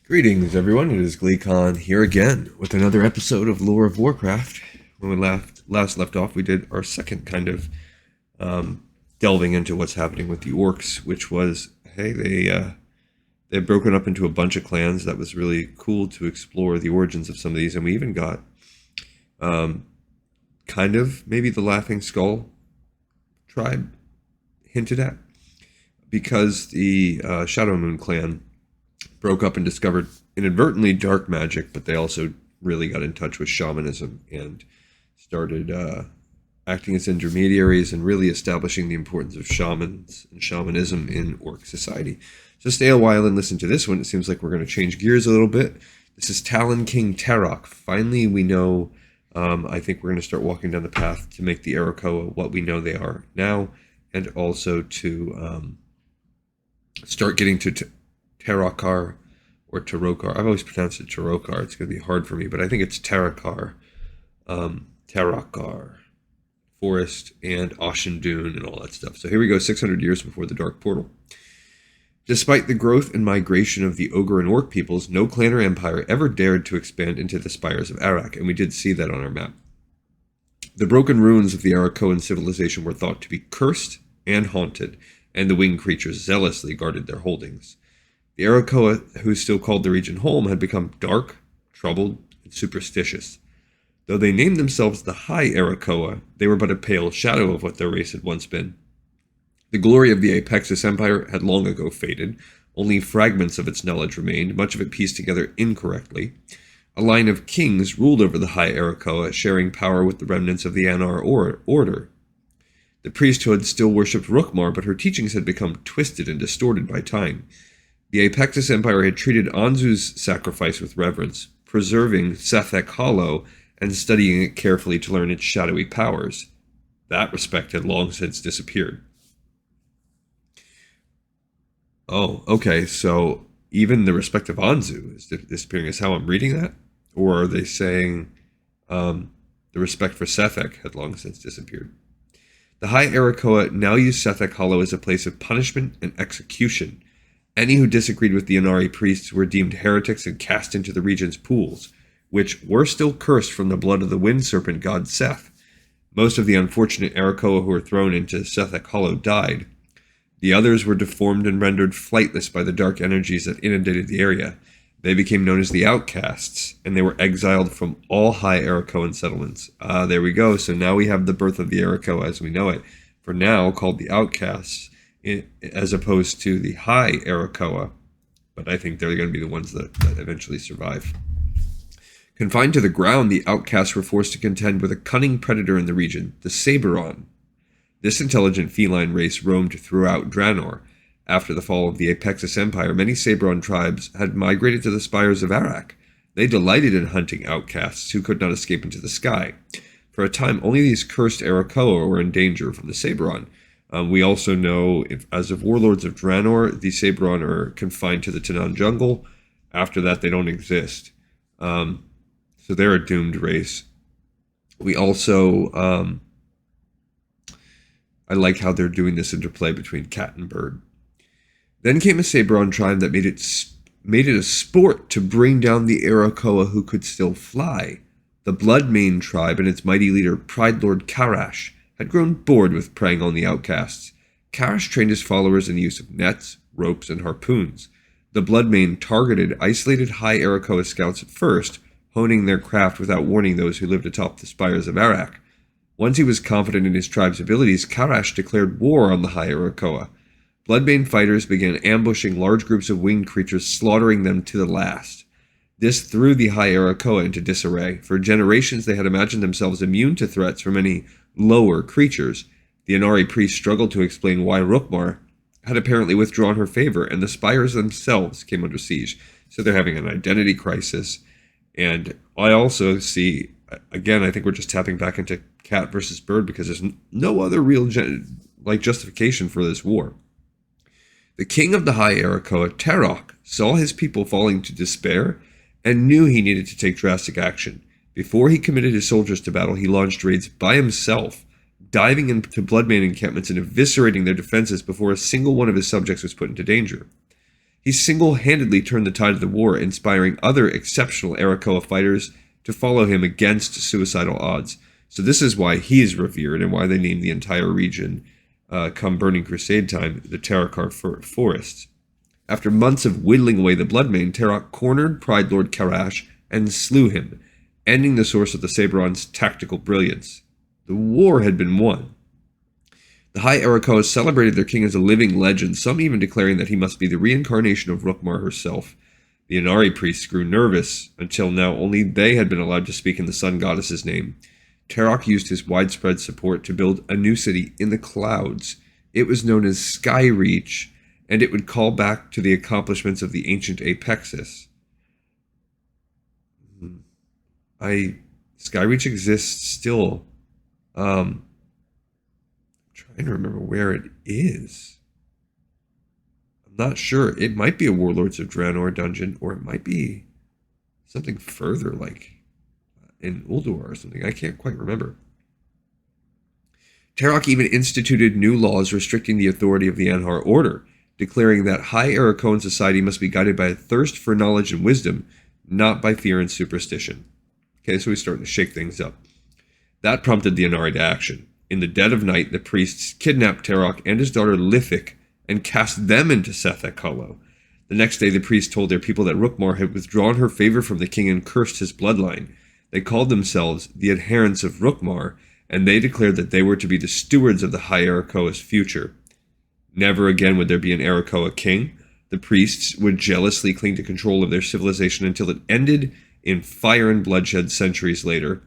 Greetings, everyone. It is GleeCon here again with another episode of Lore of Warcraft. When we last left off, we did our second kind of delving into what's happening with the orcs, which was, hey, they've broken up into a bunch of clans. That was really cool to explore the origins of some of these, and we even got kind of maybe the Laughing Skull tribe hinted at, because the Shadow Moon clan broke up and discovered inadvertently dark magic, but they also really got in touch with shamanism and started acting as intermediaries and really establishing the importance of shamans and shamanism in orc society. So stay a while and listen to this one. It seems like we're going to change gears a little bit. This is Talon King Terokk. Finally, we know, I think we're going to start walking down the path to make the arakkoa what we know they are now, and also to start getting to Terokkar or Terokkar. I've always pronounced it Terokkar. It's going to be hard for me, but I think it's Terokkar. Terokkar. Forest and Ocean Dune and all that stuff. So here we go, 600 years before the Dark Portal. Despite the growth and migration of the Ogre and Orc peoples, no clan or empire ever dared to expand into the spires of Arak, and we did see that on our map. The broken ruins of the Arakkoan civilization were thought to be cursed and haunted, and the winged creatures zealously guarded their holdings. The arakkoa, who still called the region home, had become dark, troubled, and superstitious. Though they named themselves the High Arakkoa, they were but a pale shadow of what their race had once been. The glory of the Apexis Empire had long ago faded. Only fragments of its knowledge remained, much of it pieced together incorrectly. A line of kings ruled over the High Arakkoa, sharing power with the remnants of the Anar order. The priesthood still worshipped Rukmar, but her teachings had become twisted and distorted by time. The Apexis Empire had treated Anzu's sacrifice with reverence, preserving Sethek Hollow and studying it carefully to learn its shadowy powers. That respect had long since disappeared. Oh, okay, so even the respect of Anzu is disappearing, is how I'm reading that? Or are they saying the respect for Sethek had long since disappeared? The High Arakkoa now used Sethek Hollow as a place of punishment and execution. Any who disagreed with the Inari priests were deemed heretics and cast into the region's pools, which were still cursed from the blood of the wind serpent god Seth. Most of the unfortunate arakkoa who were thrown into Sethek Hollow died. The others were deformed and rendered flightless by the dark energies that inundated the area. They became known as the Outcasts, and they were exiled from all High Arakkoan settlements. There we go. So now we have the birth of the arakkoa as we know it, for now called the Outcasts, as opposed to the High Arakkoa, but I think they're going to be the ones that eventually survive. Confined to the ground, the outcasts were forced to contend with a cunning predator in the region, the Saberon. This intelligent feline race roamed throughout Draenor. After the fall of the Apexis Empire, many Saberon tribes had migrated to the spires of Arak. They delighted in hunting outcasts who could not escape into the sky. For a time, only these cursed arakkoa were in danger from the Saberon. We also know, as of Warlords of Draenor, the Saberon are confined to the Tanan jungle. After that, they don't exist. So they're a doomed race. We also, I like how they're doing this interplay between cat and bird. Then came a Saberon tribe that made it a sport to bring down the arakkoa who could still fly. The Bloodmane tribe and its mighty leader, Pride Lord Karash, had grown bored with preying on the outcasts. Karash trained his followers in the use of nets, ropes, and harpoons. The Bloodmane targeted isolated High Arakkoa scouts at first, honing their craft without warning those who lived atop the spires of Arak. Once he was confident in his tribe's abilities, Karash declared war on the High Arakkoa. Bloodbane fighters began ambushing large groups of winged creatures, slaughtering them to the last. This threw the High Arakkoa into disarray. For generations they had imagined themselves immune to threats from any lower creatures. The Inari priest struggled to explain why Rukmar had apparently withdrawn her favor, and the spires themselves came under siege. So they're having an identity crisis. And I also see, again, I think we're just tapping back into cat versus bird, because there's no other real justification for this war. The king of the High Arakkoa, Terokk, saw his people falling to despair and knew he needed to take drastic action. Before he committed his soldiers to battle, he launched raids by himself, diving into Bloodmane encampments and eviscerating their defenses before a single one of his subjects was put into danger. He single-handedly turned the tide of the war, inspiring other exceptional arakkoa fighters to follow him against suicidal odds. So this is why he is revered and why they named the entire region, come Burning Crusade time, the Terokk Forests. After months of whittling away the Bloodmane, Terokk cornered Pride Lord Karash and slew him, ending the source of the Saberon's tactical brilliance. The war had been won. The High Arakkoa celebrated their king as a living legend, some even declaring that he must be the reincarnation of Rookmar herself. The Inari priests grew nervous. Until now, only they had been allowed to speak in the sun goddess's name. Terokk used his widespread support to build a new city in the clouds. It was known as Skyreach, and it would call back to the accomplishments of the ancient Apexis. Skyreach exists still. Trying to remember where it is. I'm not sure. It might be a Warlords of Draenor dungeon, or it might be something further, like in Ulduar or something. I can't quite remember. Terokk even instituted new laws restricting the authority of the Anhar Order, declaring that High Arakkoan society must be guided by a thirst for knowledge and wisdom, not by fear and superstition. Okay, so we're starting to shake things up. That prompted the Inari to action. In the dead of night, the priests kidnapped Terokk and his daughter Lithik and cast them into Sethek Hollow. The next day, the priests told their people that Rookmar had withdrawn her favor from the king and cursed his bloodline. They called themselves the adherents of Rookmar, and they declared that they were to be the stewards of the High Arakkoa's future. Never again would there be an Arakkoa king. The priests would jealously cling to control of their civilization until it ended in fire and bloodshed centuries later.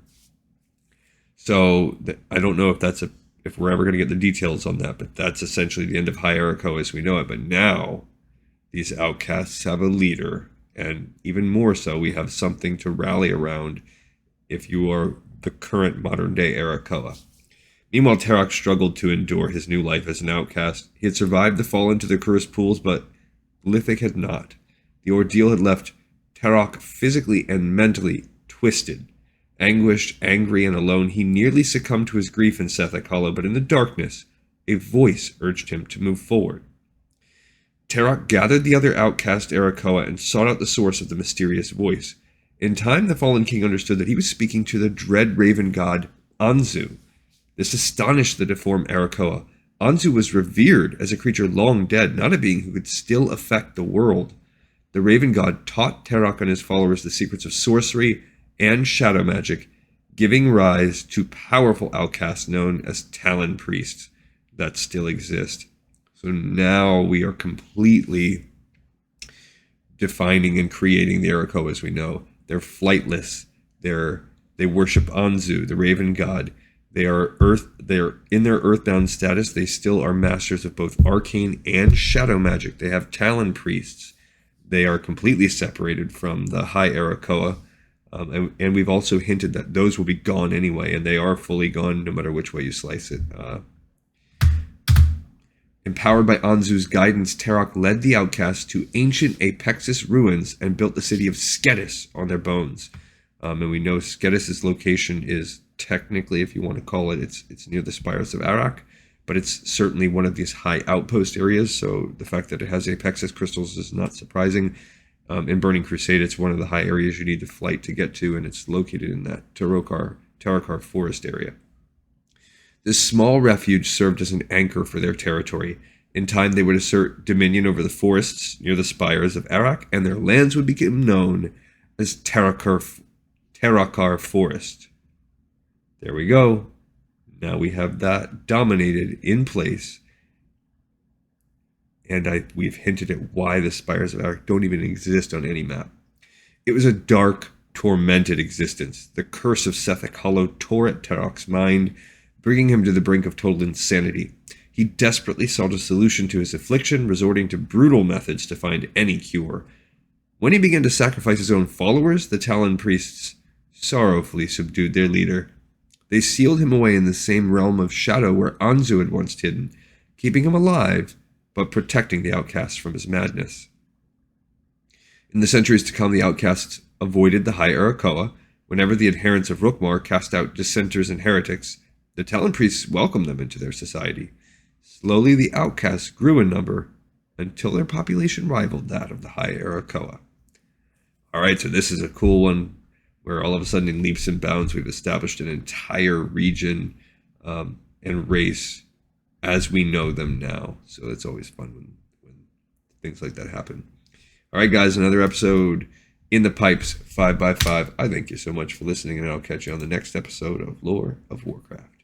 So I don't know if we're ever going to get the details on that, but that's essentially the end of High Arakkoa as we know it. But now these outcasts have a leader, and even more so, we have something to rally around if you are the current modern-day Arakkoa. Meanwhile, Terokk struggled to endure his new life as an outcast. He had survived the fall into the cursed pools, but Lithik had not. The ordeal had left Terokk physically and mentally twisted. Anguished, angry, and alone, he nearly succumbed to his grief in Sethek Hollow, but in the darkness, a voice urged him to move forward. Terokk gathered the other outcast Arakkoa and sought out the source of the mysterious voice. In time, the fallen king understood that he was speaking to the dread raven god Anzu. This astonished the deformed Arakkoa. Anzu was revered as a creature long dead, not a being who could still affect the world. The raven god taught Terokk and his followers the secrets of sorcery and shadow magic, giving rise to powerful outcasts known as Talon priests that still exist. So now we are completely defining and creating the Arakkoa as we know. They're flightless. They worship Anzu, the raven god. They are in their earthbound status. They still are masters of both arcane and shadow magic. They have Talon priests. They are completely separated from the High Arakkoa. And we've also hinted that those will be gone anyway, and they are fully gone no matter which way you slice it. Empowered by Anzu's guidance, Terokk led the outcasts to ancient Apexis ruins and built the city of Skedis on their bones. And we know Skedis' location is technically, if you want to call it, it's near the Spires of Arak, but it's certainly one of these high outpost areas, so the fact that it has Apexis crystals is not surprising. In Burning Crusade, it's one of the high areas you need to flight to get to, and it's located in that Terokk forest area. This small refuge served as an anchor for their territory. In time, they would assert dominion over the forests near the spires of Arak, and their lands would become known as Terokk Forest. There we go. Now we have that dominated in place. And we've hinted at why the spires of Arak don't even exist on any map. It was a dark, tormented existence. The curse of Sethek Hollow tore at Terokk's mind, bringing him to the brink of total insanity. He desperately sought a solution to his affliction, resorting to brutal methods to find any cure. When he began to sacrifice his own followers, the Talon priests sorrowfully subdued their leader. They sealed him away in the same realm of shadow where Anzu had once hidden, keeping him alive, but protecting the outcasts from his madness. In the centuries to come, the outcasts avoided the High Arakkoa. Whenever the adherents of Rookmar cast out dissenters and heretics, the Talon priests welcomed them into their society. Slowly, the outcasts grew in number, until their population rivaled that of the high arakkoa. All right, so this is a cool one where all of a sudden in leaps and bounds we've established an entire region and race as we know them now. So it's always fun when things like that happen. All right, guys, another episode in the pipes, 5x5. I thank you so much for listening, and I'll catch you on the next episode of Lore of Warcraft.